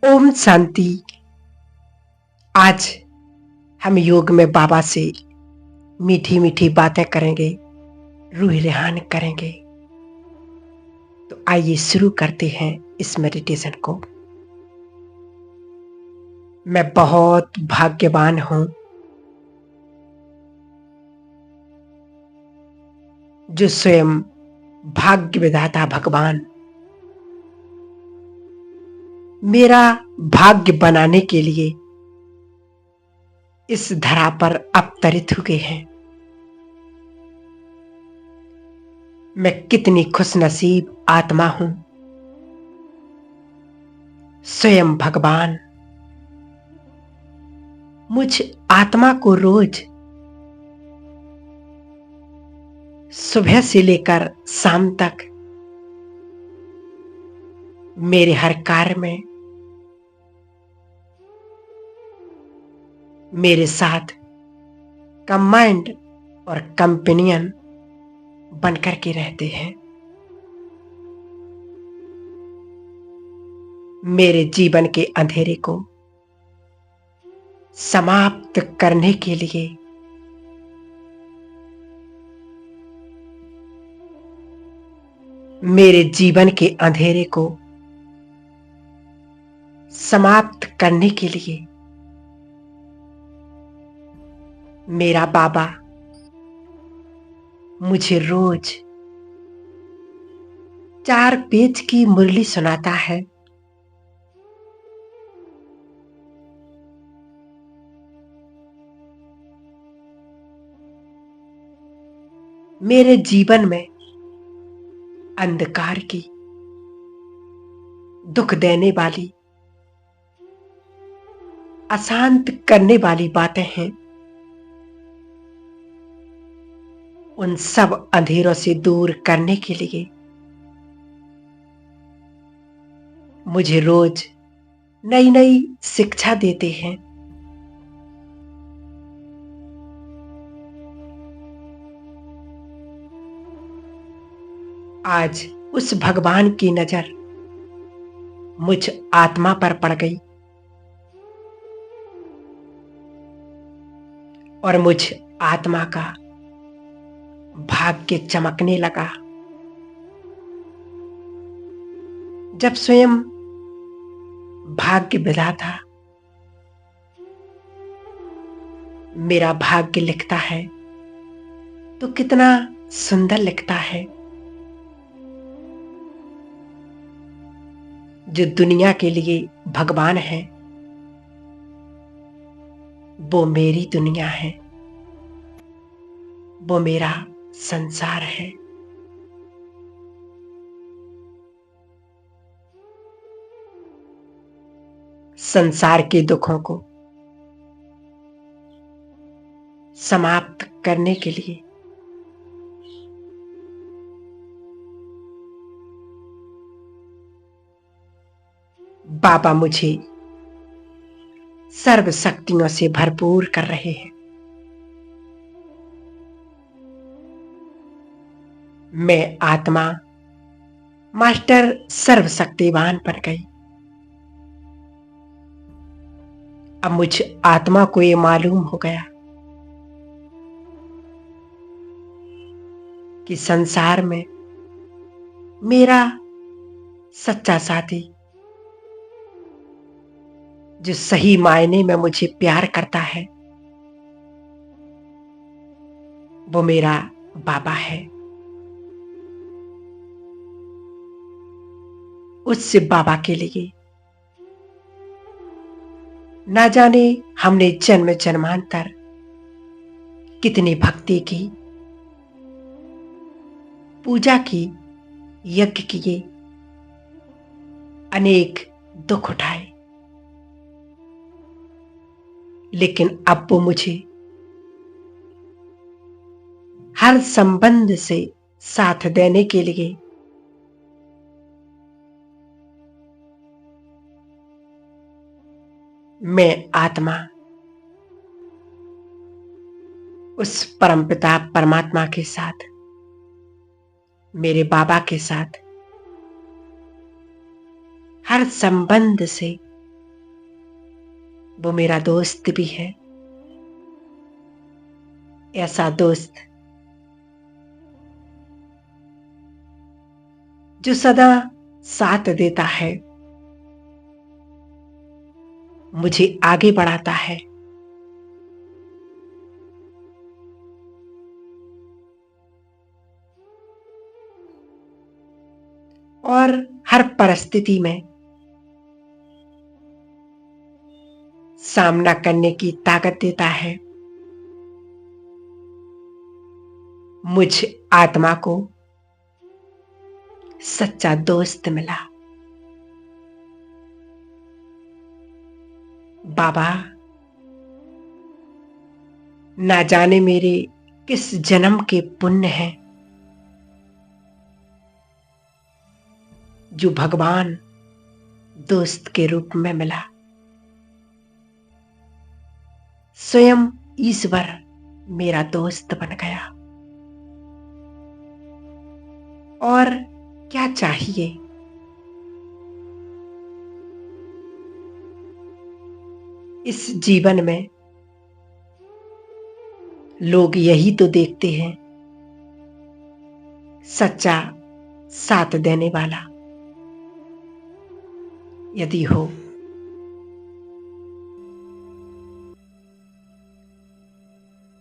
ओम शांति। आज हम योग में बाबा से मीठी मीठी बातें करेंगे, रूह रेहान करेंगे। तो आइए शुरू करते हैं इस मेडिटेशन को। मैं बहुत भाग्यवान हूं जो स्वयं भाग्य विधाता भगवान मेरा भाग्य बनाने के लिए इस धरा पर अवतरित हुए हैं। मैं कितनी खुशनसीब आत्मा हूं। स्वयं भगवान मुझ आत्मा को रोज सुबह से लेकर शाम तक मेरे हर कार्य में मेरे साथ कमांड और कंपेनियन बनकर के रहते हैं। मेरे जीवन के अंधेरे को समाप्त करने के लिए मेरे जीवन के अंधेरे को समाप्त करने के लिए मेरा बाबा मुझे रोज 4 पेज की मुरली सुनाता है। मेरे जीवन में अंधकार की दुख देने वाली अशांत करने वाली बातें हैं। उन सब अंधेरों से दूर करने के लिए मुझे रोज नई नई शिक्षा देते हैं। आज उस भगवान की नजर मुझ आत्मा पर पड़ गई और मुझ आत्मा का भाग्य चमकने लगा। जब स्वयं भाग्य विधाता मेरा भाग्य लिखता है तो कितना सुंदर लिखता है। जो दुनिया के लिए भगवान है वो मेरी दुनिया है, वो मेरा संसार है। संसार के दुखों को समाप्त करने के लिए बाबा मुझे सर्व शक्तियों से भरपूर कर रहे हैं। मैं आत्मा मास्टर सर्वशक्तिवान बन गई। अब मुझ आत्मा को ये मालूम हो गया कि संसार में मेरा सच्चा साथी जो सही मायने में मुझे प्यार करता है वो मेरा बाबा है। उस बाबा के लिए ना जाने हमने जन्म जन्मांतर कितनी भक्ति की, पूजा की, यज्ञ किए, अनेक दुख उठाए, लेकिन अब वो मुझे हर संबंध से साथ देने के लिए मैं आत्मा उस परमपिता परमात्मा के साथ, मेरे बाबा के साथ हर संबंध से वो मेरा दोस्त भी है, ऐसा दोस्त जो सदा साथ देता है, मुझे आगे बढ़ाता है और हर परिस्थिति में सामना करने की ताकत देता है। मुझ आत्मा को सच्चा दोस्त मिला। बाबा, ना जाने मेरे किस जन्म के पुण्य हैं जो भगवान दोस्त के रूप में मिला। स्वयं ईश्वर मेरा दोस्त बन गया। और क्या चाहिए? इस जीवन में लोग यही तो देखते हैं, सच्चा साथ देने वाला। यदि हो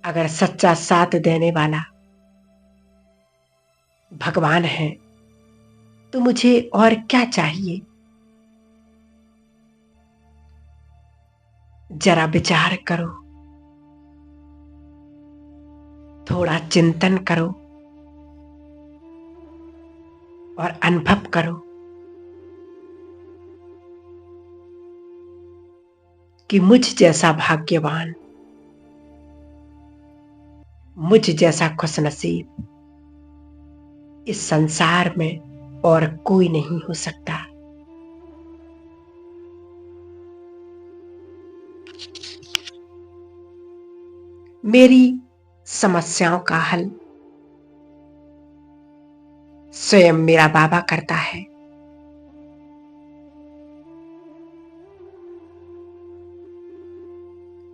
अगर सच्चा साथ देने वाला भगवान है तो मुझे और क्या चाहिए? जरा विचार करो, थोड़ा चिंतन करो और अनुभव करो कि मुझ जैसा भाग्यवान, मुझ जैसा खुशनसीब इस संसार में और कोई नहीं हो सकता। मेरी समस्याओं का हल स्वयं मेरा बाबा करता है।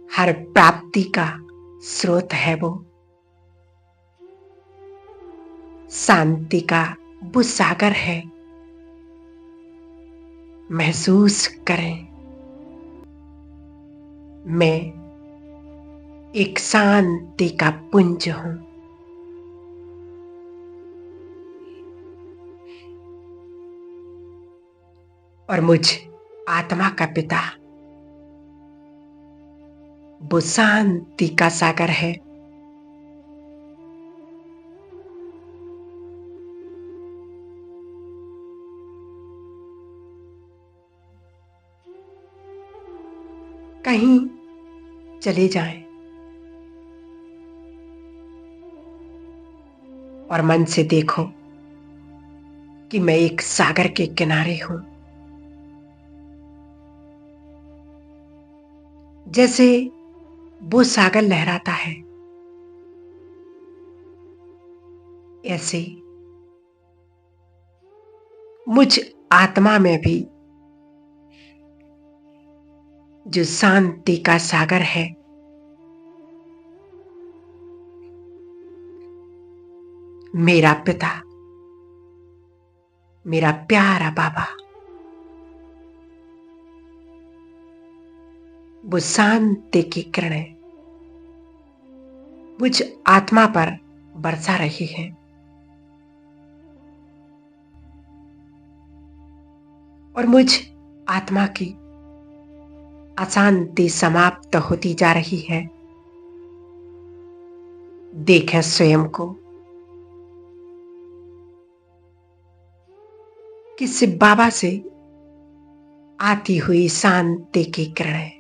हर प्राप्ति का स्रोत है वो, शांति का वो सागर है। महसूस करें, मैं एक शांति का पुंज हूं। और मुझ आत्मा का पिता वो शांति का सागर है। कहीं चले जाएं और मन से देखो कि मैं एक सागर के किनारे हूं। जैसे वो सागर लहराता है, ऐसे मुझ आत्मा में भी जो शांति का सागर है, मेरा पिता, मेरा प्यारा बाबा वो शांति की किरणें मुझ आत्मा पर बरसा रही है। और मुझ आत्मा की अशांति समाप्त होती जा रही है। देखें स्वयं को कि शिव बाबा से आती हुई शांति की किरणें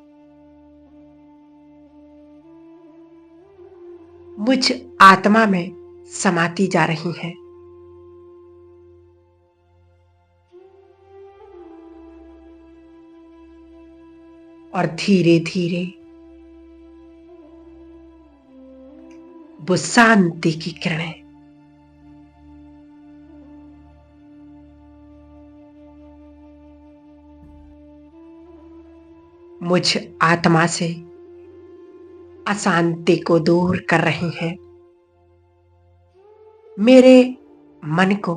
मुझ आत्मा में समाती जा रही हैं। और धीरे धीरे वो शांति की किरणें मुझ आत्मा से अशांति को दूर कर रही हैं, मेरे मन को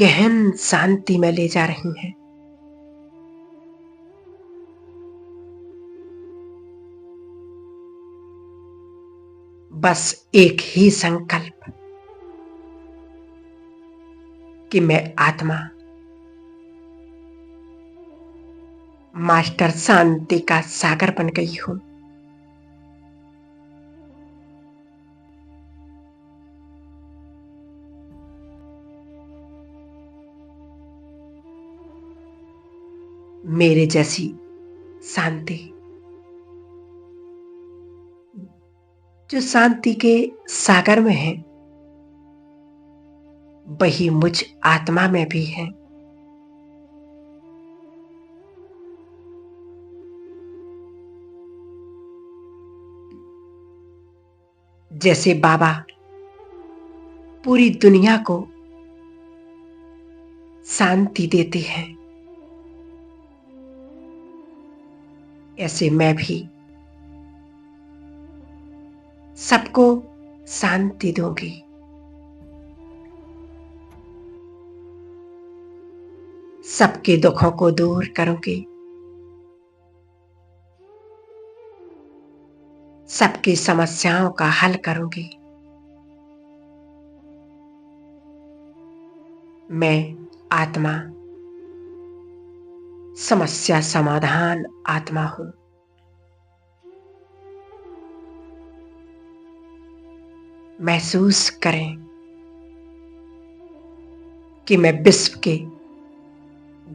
गहन शांति में ले जा रही हैं। बस एक ही संकल्प कि मैं आत्मा मास्टर शांति का सागर बन गई हूं। मेरे जैसी शांति, जो शांति के सागर में है, वही मुझ आत्मा में भी है। जैसे बाबा पूरी दुनिया को शांति देते हैं, ऐसे मैं भी सबको शांति दूंगी। सबके दुखों को दूर करूंगी, सबकी समस्याओं का हल करूंगी। मैं आत्मा समस्या समाधान आत्मा हूं। महसूस करें कि मैं विश्व के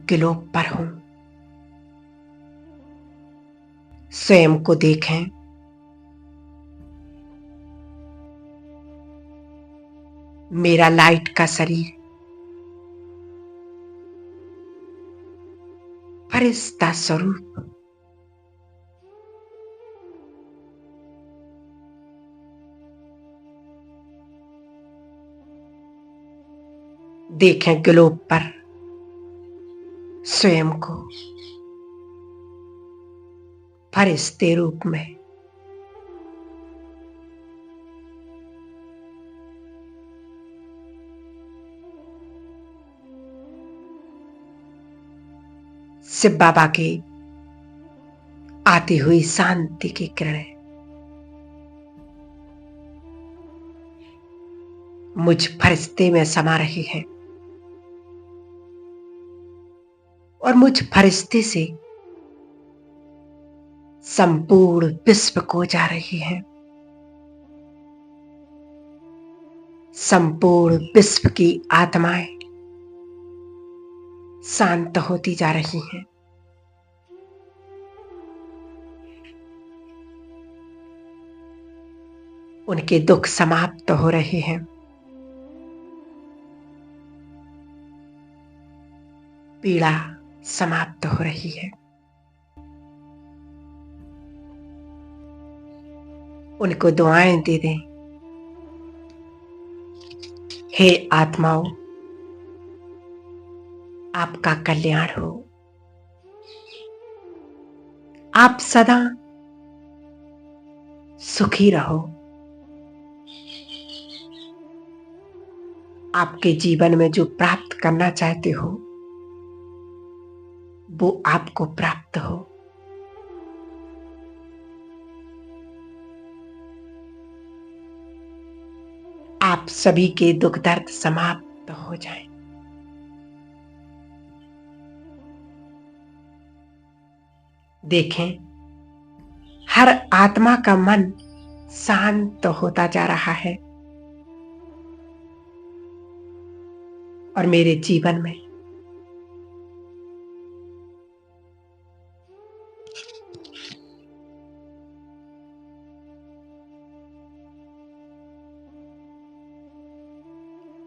ग्लोब पर हूं। स्वयं को देखें, मेरा लाइट का शरीर फरिश्ता स्वरूप देखें ग्लोब पर स्वयं को फरिश्ते रूप में। शिव बाबा की आती हुई शांति की किरणें मुझ फरिश्ते में समा रही है और मुझ फरिश्ते से संपूर्ण विश्व को जा रही है। संपूर्ण विश्व की आत्माएं शांत होती जा रही हैं। उनके दुख समाप्त हो रहे हैं। पीड़ा समाप्त हो रही है। उनको दुआएं दे दें, हे आत्माओं, आपका कल्याण हो। आप सदा सुखी रहो। आपके जीवन में जो प्राप्त करना चाहते हो वो आपको प्राप्त हो। आप सभी के दुख दर्द समाप्त हो जाएं। देखें, हर आत्मा का मन शांत होता जा रहा है और मेरे जीवन में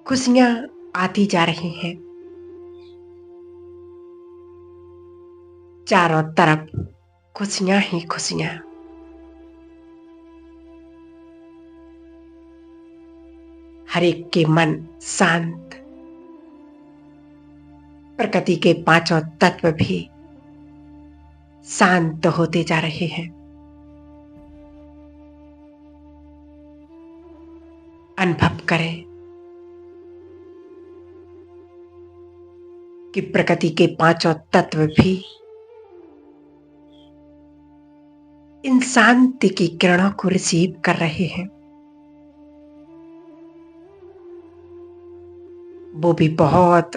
खुशियां आती जा रही हैं। चारों तरफ खुशियां ही खुशियां। हर एक के मन शांत। प्रकृति के पांचों तत्व भी शांत होते जा रहे हैं। अनुभव करें कि प्रकृति के पांचों तत्व भी इन शांति की किरणों को रिसीव कर रहे हैं। वो भी बहुत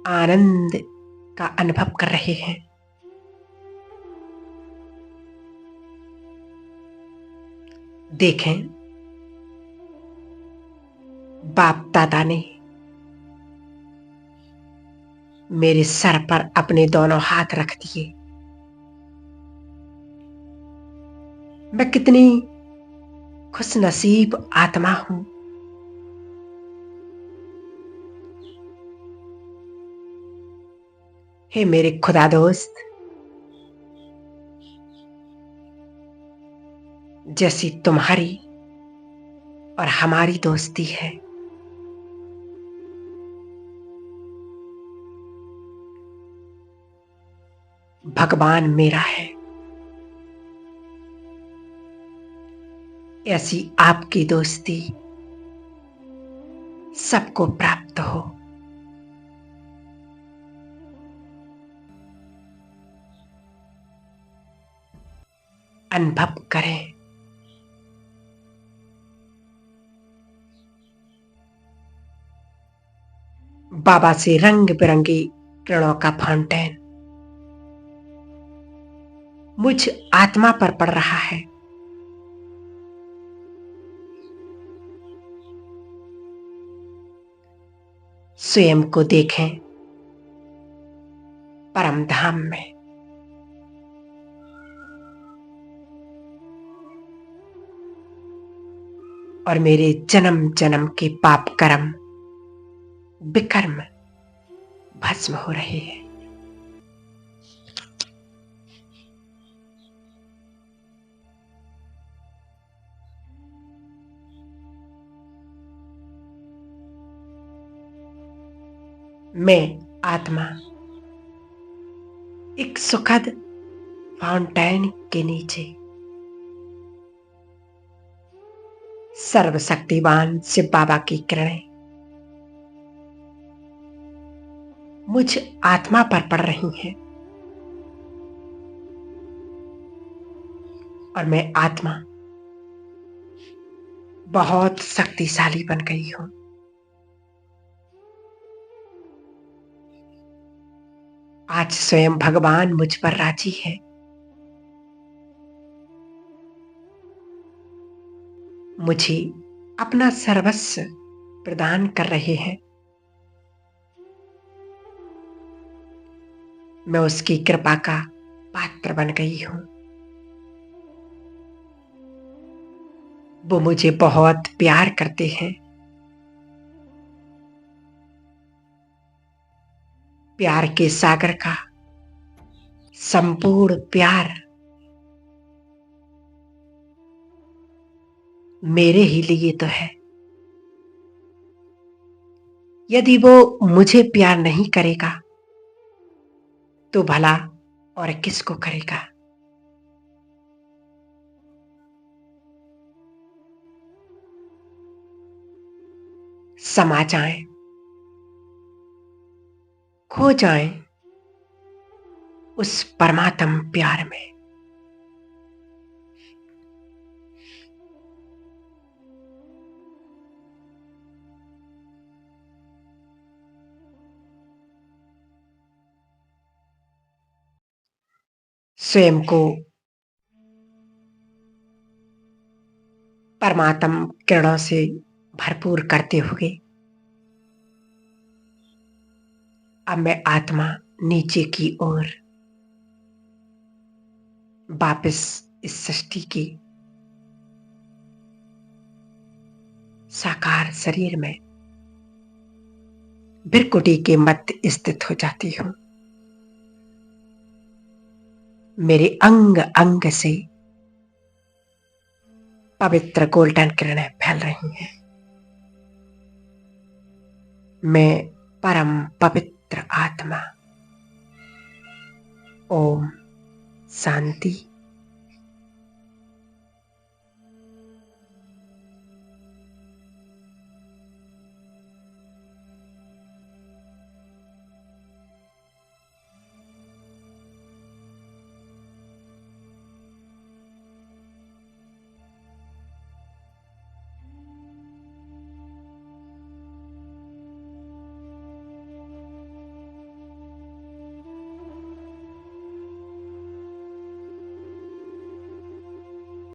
आनंद का अनुभव कर रहे हैं। देखें, बाप दादा ने मेरे सर पर अपने दोनों हाथ रख दिए। मैं कितनी खुश नसीब आत्मा हूं। हे मेरे खुदा दोस्त, जैसी तुम्हारी और हमारी दोस्ती है, भगवान मेरा है, ऐसी आपकी दोस्ती सबको प्राप्त हो। अनुभव करें बाबा से रंग बिरंगी किरणों का फाउंटेन मुझ आत्मा पर पड़ रहा है। स्वयं को देखें परम धाम में। और मेरे जन्म जन्म के पाप कर्म विकर्म भस्म हो रहे हैं। मैं आत्मा एक सुखद फाउंटेन के नीचे सर्वशक्तिवान शिव बाबा की किरणें मुझ आत्मा पर पड़ रही हैं और मैं आत्मा बहुत शक्तिशाली बन गई हूं। आज स्वयं भगवान मुझ पर राजी है। मुझे अपना सर्वस्व प्रदान कर रहे हैं। मैं उसकी कृपा का पात्र बन गई हूं। वो मुझे बहुत प्यार करते हैं। प्यार के सागर का संपूर्ण प्यार मेरे ही लिए तो है। यदि वो मुझे प्यार नहीं करेगा तो भला और किसको करेगा। समा जाएं, खो जाएं उस परमात्म प्यार में। स्वयं को परमात्म किरणों से भरपूर करते हुए अब मैं आत्मा नीचे की ओर वापस इस सृष्टि की साकार शरीर में भृकुटी के मध्य स्थित हो जाती हूं। मेरे अंग अंग से पवित्र गोल्डन किरणें फैल रही हैं। मैं परम पवित्र आत्मा ओम शांति